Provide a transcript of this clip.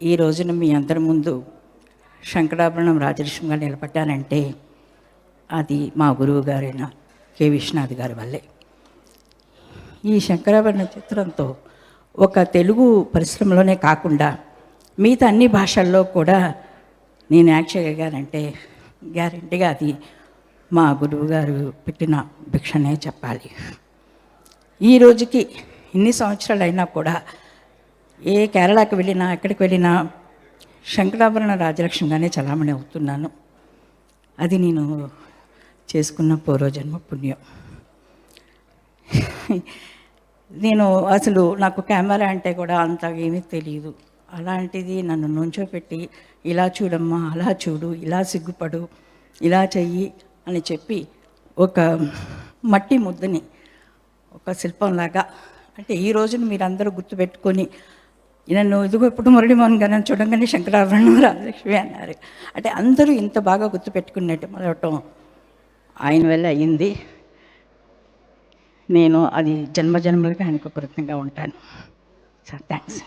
ఈ రోజున మీ అందరి ముందు శంకరాభరణం రాజలక్ష్మిగా నిలబడ్డానంటే అది మా గురువు గారైన కె విశ్వనాథ్ గారి వల్లే. ఈ శంకరాభరణం చిత్రంతో ఒక తెలుగు పరిశ్రమలోనే కాకుండా మిగతా అన్ని భాషల్లో కూడా నేను యాక్ట్ చేయగలిగానంటే గ్యారెంటీగా అది మా గురువు గారు పెట్టిన భిక్షనే చెప్పాలి. ఈ రోజుకి ఇన్ని సంవత్సరాలు అయినా కూడా ఏ కేరళకి వెళ్ళినా ఎక్కడికి వెళ్ళినా శంకరాభరణ రాజలక్ష్మిగానే చలామణి అవుతున్నాను. అది నేను చేసుకున్న పూర్వజన్మ పుణ్యం. నేను అసలు నాకు కెమెరా అంటే కూడా అంత ఏమీ తెలియదు. అలాంటిది నన్ను నుంచోపెట్టి ఇలా చూడమ్మా, అలా చూడు, ఇలా సిగ్గుపడు, ఇలా చెయ్యి అని చెప్పి ఒక మట్టి ముద్దని ఒక శిల్పంలాగా, అంటే ఈ రోజున మీరందరూ గుర్తుపెట్టుకొని నన్ను ఇదిగో ఇప్పుడు మురళీమోహన్ గారిని చూడంగానే శంకరాభరణం రాజలక్ష్మి అన్నారు. అంటే అందరూ ఇంత బాగా గుర్తుపెట్టుకున్నట్టు మొదలవటం ఆయన వల్ల అయ్యింది. నేను అది జన్మజన్మలకి ఆయనకు కృతజ్ఞంగా ఉంటాను. Sir thanks.